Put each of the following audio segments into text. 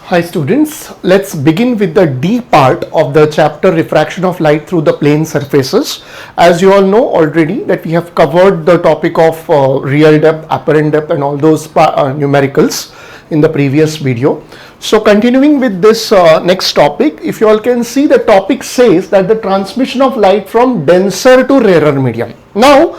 Hi students, let's begin with the D part of the chapter refraction of light through the plane surfaces. As you all know already that we have covered the topic of real depth, apparent depth and all those numericals in the previous video. So continuing with this next topic, if you all can see, the topic says that the transmission of light from denser to rarer medium. Now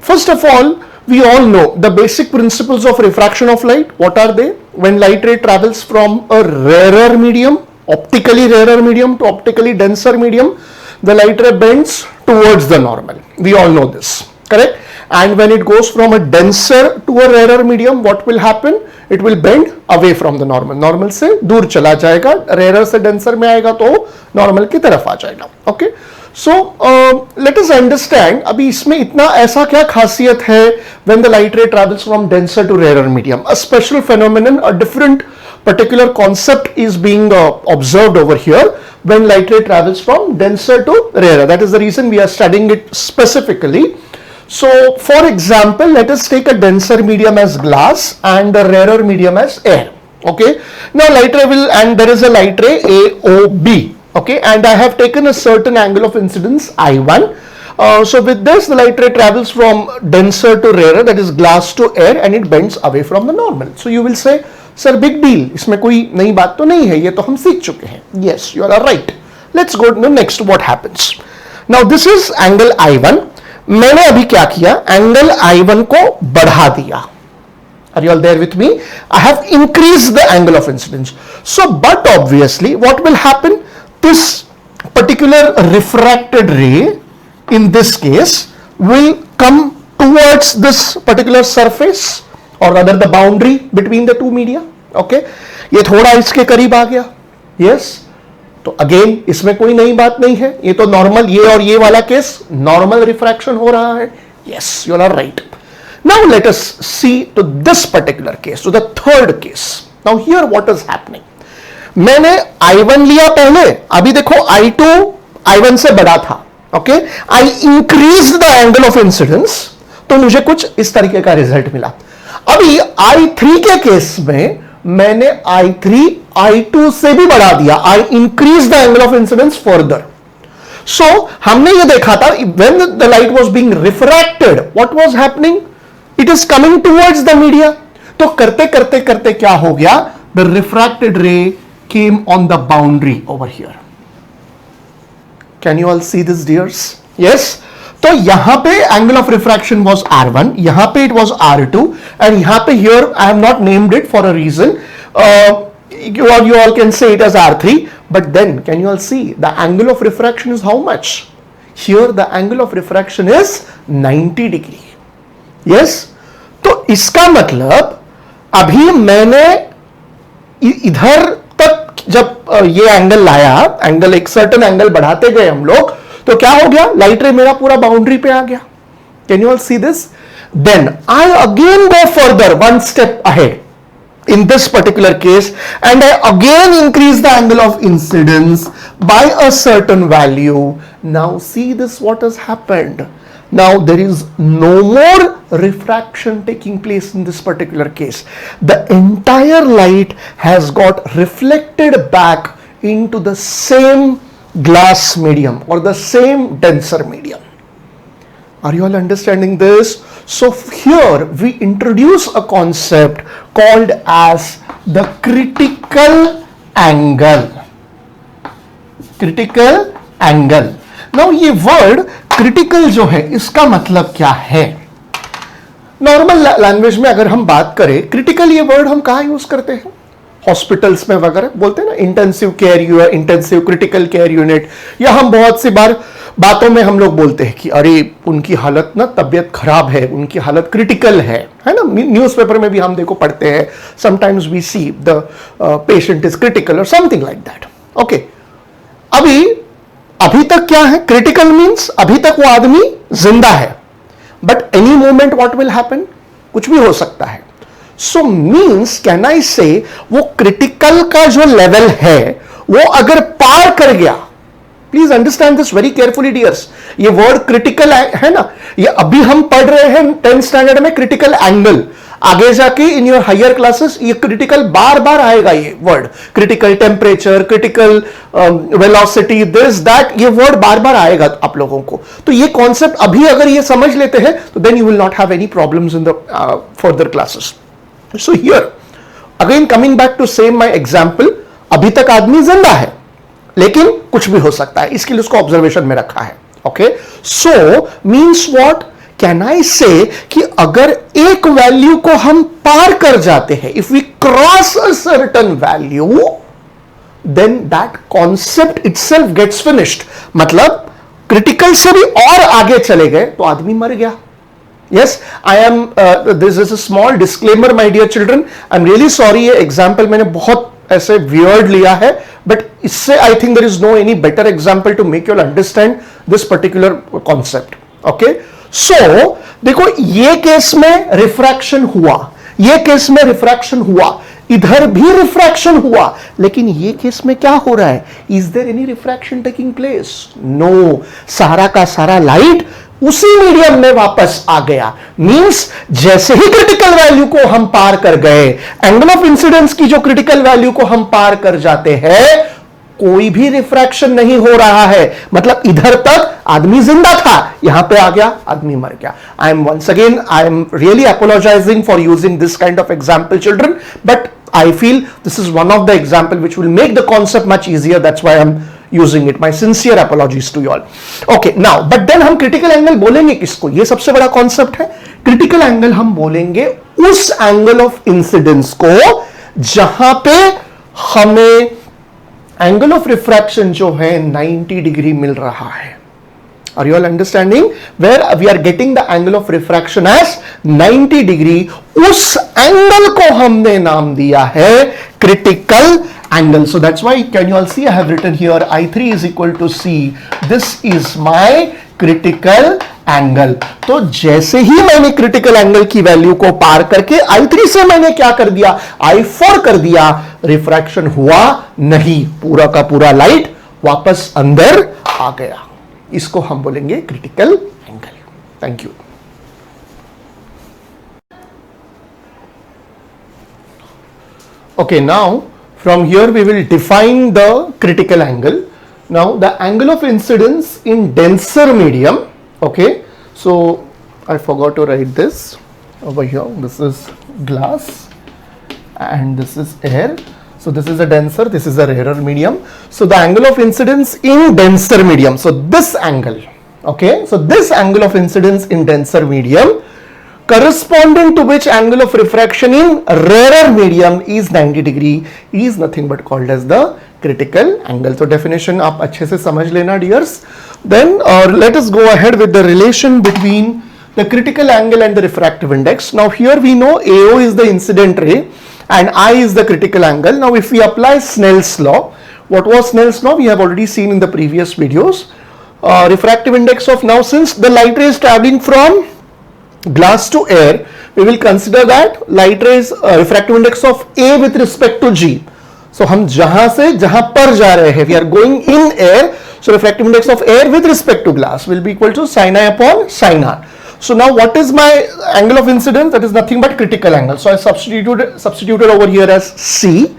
first of all, we all know the basic principles of refraction of light. What are they? When light ray travels from a rarer medium, optically rarer medium to optically denser medium, the light ray bends towards the normal. We all know this, correct? And when it goes from a denser to a rarer medium, what will happen? It will bend away from the normal. Normal से दूर चला जाएगा, rarer से denser में आएगा तो normal की तरफ आ जाएगा. Okay? So let us understand. अभी इसमें इतना ऐसा क्या खासियत है when the light ray travels from denser to rarer medium? A special phenomenon, a different particular concept is being observed over here when light ray travels from denser to rarer. That is the reason we are studying it specifically. So for example, let us take a denser medium as glass and a rarer medium as air. Okay. Now light ray will, and there is a light ray AOB. Okay, and I have taken a certain angle of incidence I1. So with this, the light ray travels from denser to rarer, that is glass to air, and it bends away from the normal. So you will say, sir, big deal, इसमें कोई नई बात तो नहीं है, ये तो हम सीख चुके हैं. Yes, you are right. Let's go to the next. What happens? Now this is angle I1. मैंने अभी क्या किया? Angle I1 को बढ़ा दिया. Are you all there with me? I have increased the angle of incidence. So, but obviously, what will happen? This particular refracted ray in this case will come towards this particular surface or rather the boundary between the two media. Okay, ये थोड़ा इसके करीब आ गया. Yes, तो again इसमें कोई नई बात नहीं है, ये तो नॉर्मल, ये और ये वाला केस नॉर्मल रिफ्रैक्शन हो रहा है. Yes, you are right. Now let us see to this particular case, to the third case. Now here what is happening? मैंने I1 लिया पहले, अभी देखो I2 I1 से बड़ा था. Okay, I increased the angle of incidence, तो मुझे कुछ इस तरीके का रिजल्ट मिला. अभी I3 के केस में मैंने I3 I2 से भी बढ़ा दिया. I increased the angle of incidence further. So हमने ये देखा था when the light was being refracted, what was happening? It is coming towards the media. तो करते करते करते क्या हो गया? The refracted ray came on the boundary over here. Can you all see this, dears? Yes. तो यहां पे angle of refraction was R1, यहां पे it was R2, and यहां पे here I have not named it for a reason. You all can say it as R3, but then can you all see the angle of refraction is how much? Here the angle of refraction is 90 degree. Yes. तो इसका मतलब अभी मैंने इधर तक जब ये angle लाया, एंगल एक सर्टेन एंगल बढ़ाते गए हम लोग, तो क्या हो गया? लाइट रे मेरा पूरा बाउंड्री पे आ गया. Can you all see this? Then I again go further one step ahead in this particular case and I again increase the angle of incidence by a certain value. Now see this, what has happened? Now there is no more refraction taking place in this particular case. The entire light has got reflected back into the same glass medium or the same denser medium. Are you all understanding this? So here we introduce a concept called as the critical angle. Critical angle. Now ये word critical जो है, इसका मतलब क्या है? Normal language में अगर हम बात करें, क्रिटिकल ये वर्ड हम कहाँ यूज करते हैं? हॉस्पिटल्स में वगैरह बोलते हैं ना, intensive care unit, intensive critical care unit, या हम बहुत सी बार बातों में हम लोग बोलते हैं कि अरे उनकी हालत ना, तबीयत खराब है, उनकी हालत क्रिटिकल है ना. न्यूज़पेपर में भी हम देखो पढ़ते हैं, sometimes we see the patient is critical और समथिंग लाइक दैट. ओके, अभी तक क्या है? क्रिटिकल मींस अभी तक वो आदमी जिंदा है, but any moment what will happen? कुछ भी हो सकता है. सो मींस कैन आई से वो क्रिटिकल का जो लेवल है वो अगर पार कर गया, please understand this very carefully dears, ये वर्ड क्रिटिकल है ना, ये अभी हम पढ़ रहे हैं 10th स्टैंडर्ड में क्रिटिकल एंगल. आगे जाके इन योर हायर क्लासेस ये क्रिटिकल बार बार आएगा, ये word critical temperature, critical velocity, this that, ये वर्ड बार बार आएगा आप लोगों को। तो ये कॉन्सेप्ट अभी अगर ये समझ लेते हैं तो then you will not have any problems in the further classes. So here again coming back to same my example, अभी तक आदमी जिंदा है लेकिन कुछ भी हो सकता है, इसके लिए उसको ऑब्जर्वेशन में रखा है। Okay, so means what, can I से कि अगर एक वैल्यू को हम पार कर जाते हैं, if we cross a certain value, then that concept itself gets finished. मतलब क्रिटिकल से भी और आगे चले गए तो आदमी मर गया। Yes, I am, this is a small disclaimer my dear children, I'm really sorry, ये एग्जाम्पल मैंने बहुत ऐसे वियर्ड लिया है, बट इससे I think there is no any better example to make you understand this particular concept. Okay, so देखो ये case में रिफ्रैक्शन हुआ, ये केस में रिफ्रैक्शन हुआ, इधर भी रिफ्रैक्शन हुआ, लेकिन ये केस में क्या हो रहा है, is there any refraction taking place? No, सारा का सारा लाइट उसी मीडियम में वापस आ गया। मींस जैसे ही क्रिटिकल वैल्यू को हम पार कर गए, एंगल ऑफ इंसिडेंस की जो क्रिटिकल वैल्यू को हम पार कर जाते हैं, कोई भी रिफ्रैक्शन नहीं हो रहा है। मतलब इधर तक आदमी जिंदा था, यहां पे आ गया आदमी मर गया। I am once again, I am really apologizing for using this kind of example children, but I feel this is one of the example which will make the concept much easier. That's why I'm using it. My sincere apologies to you all. Okay, now, but then हम critical angle बोलेंगे किसको? ये सबसे बड़ा concept है। critical angle हम बोलेंगे उस angle of incidence को जहां पे हमें angle of refraction जो है 90 डिग्री मिल रहा है। Are you all understanding? Where we are getting the angle of refraction as 90 degree, उस एंगल को हमने नाम दिया है critical angle. So that's why can you all see I have written here I3 is equal to C. This is my critical angle. तो जैसे ही मैंने critical angle की वैल्यू को पार करके I3 से मैंने क्या कर दिया, I4 कर दिया, रिफ्रैक्शन हुआ नहीं, पूरा का पूरा लाइट वापस अंदर आ गया। इसको हम बोलेंगे critical angle. Thank you. Okay, now from here we will define the critical angle. Now the angle of incidence in denser medium. Okay, so I forgot to write this over here. This is glass and this is air. So this is a denser, this is a rarer medium. So the angle of incidence in denser medium, so this angle, okay, so this angle of incidence in denser medium corresponding to which angle of refraction in rarer medium is 90 degree is nothing but called as the critical angle. So definition आप अच्छे से समझ लेना dears. Then let us go ahead with the relation between the critical angle and the refractive index. Now here we know AO is the incident ray and I is the critical angle. Now if we apply Snell's law, what was Snell's law? We have already seen in the previous videos. Refractive index of, now since the light ray is traveling from glass to air, we will consider that light rays refractive index of A with respect to G. So हम जहां से जहां पर जा रहे हैं, we are going in air, so refractive index of air with respect to glass will be equal to sin I upon sin R. So now what is my angle of incidence? That is nothing but critical angle. So I substituted over here as C,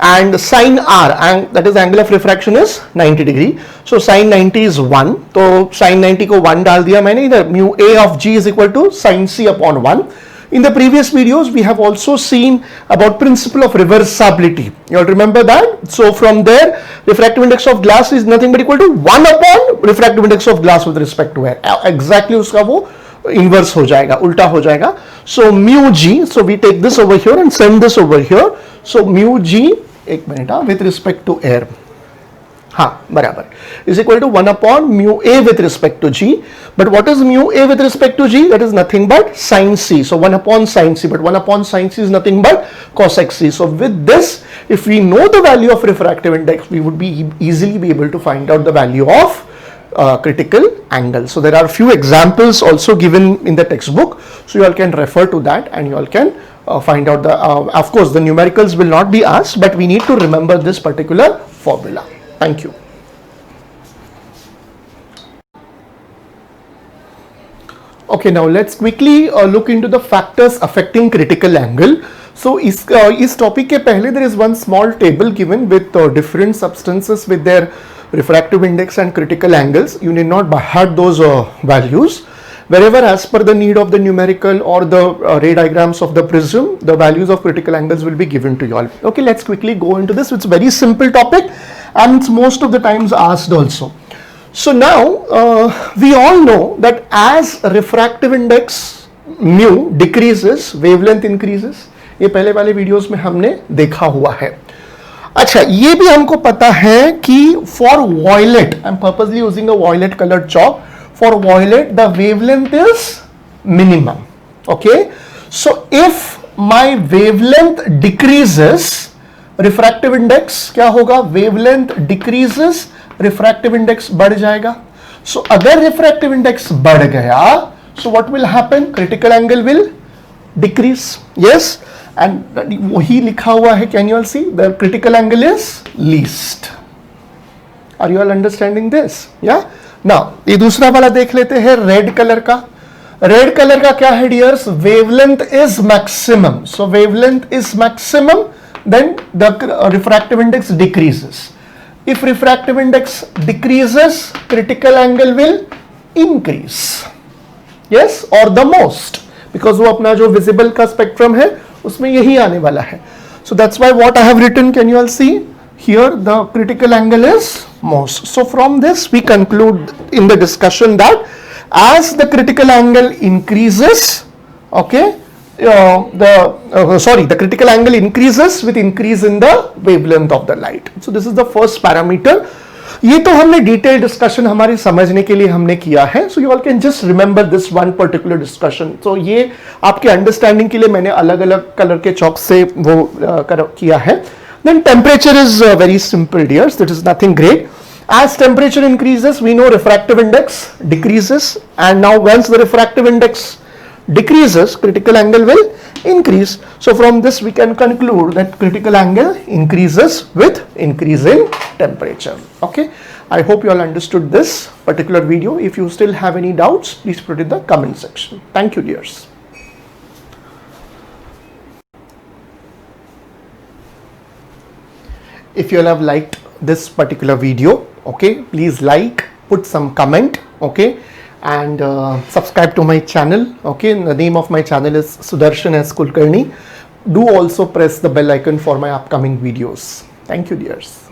and sin R, and that is angle of refraction is 90 degree. So sin 90 is 1. तो sin 90 को 1 डाल दिया मैंने इधर, mu A of G is equal to sin C upon 1. In the previous videos we have also seen about principle of reversibility. You all remember that? So from there refractive index of glass is nothing but equal to 1 upon refractive index of glass with respect to air. Exactly उसका वो inverse हो जाएगा, उल्टा हो जाएगा. So mu G, so we take this over here and send this over here. So mu G, एक minute, with respect to air, हाँ बराबर, is equal to 1 upon mu A with respect to G. But what is mu A with respect to G? That is nothing but sin C. So 1 upon sin C, but 1 upon sin C is nothing but cosec C. So with this, if we know the value of refractive index, we would be easily be able to find out the value of critical angle. So there are few examples also given in the textbook, so you all can refer to that and you all can find out the, of course the numericals will not be asked, but we need to remember this particular formula. Thank you. Okay, now let's quickly look into the factors affecting critical angle. So इस topic के पहले there is one small table given with different substances with their refractive index and critical angles. You need not by heart those values. Wherever as per the need of the numerical or the ray diagrams of the prism, the values of critical angles will be given to you all. Okay, let's quickly go into this. It's a very simple topic and it's most of the times asked also. So now we all know that as refractive index mu decreases, wavelength increases. ये पहले वाले videos में हमने देखा हुआ है. अच्छा, ये भी हमको पता है कि for violet, I'm purposely using a violet colored chalk. For violet, the wavelength is minimum. Okay, so if my wavelength decreases, refractive index क्या होगा? Wavelength decreases, refractive index बढ़ जाएगा. So अगर refractive index बढ़ गया, so what will happen? Critical angle will decrease. Yes, and वही लिखा हुआ है. Can you all see? The critical angle is least. Are you all understanding this? Yeah. Now ये दूसरा वाला देख लेते हैं, रेड कलर का. रेड कलर का क्या है dears? Wavelength is maximum. So wavelength is maximum, then the refractive index decreases. If refractive index decreases, critical angle will increase. Yes, or the most, because वो अपना जो visible का spectrum है उसमें यही आने वाला है. So that's why what I have written, can you all see? Here the critical angle is most. So from this we conclude in the discussion that as the critical angle increases, okay, the critical angle increases with increase in the wavelength of the light. So this is the first parameter. ये तो हमने detailed discussion हमारी समझने के लिए हमने किया है. So you all can just remember this one particular discussion. So ये आपके understanding के लिए मैंने अलग अलग कलर के चौक से वो किया है. Then temperature is very simple, dears. That is nothing great. As temperature increases, we know refractive index decreases, and now once the refractive index decreases, critical angle will increase. So from this we can conclude that critical angle increases with increase in temperature. Okay, I hope you all understood this particular video. If you still have any doubts, please put it in the comment section. Thank you, dears. If you all have liked this particular video, okay, please like, put some comment, okay, and subscribe to my channel. Okay, the name of my channel is Sudarshan S. Kulkarni. Do also press the bell icon for my upcoming videos. Thank you, dears.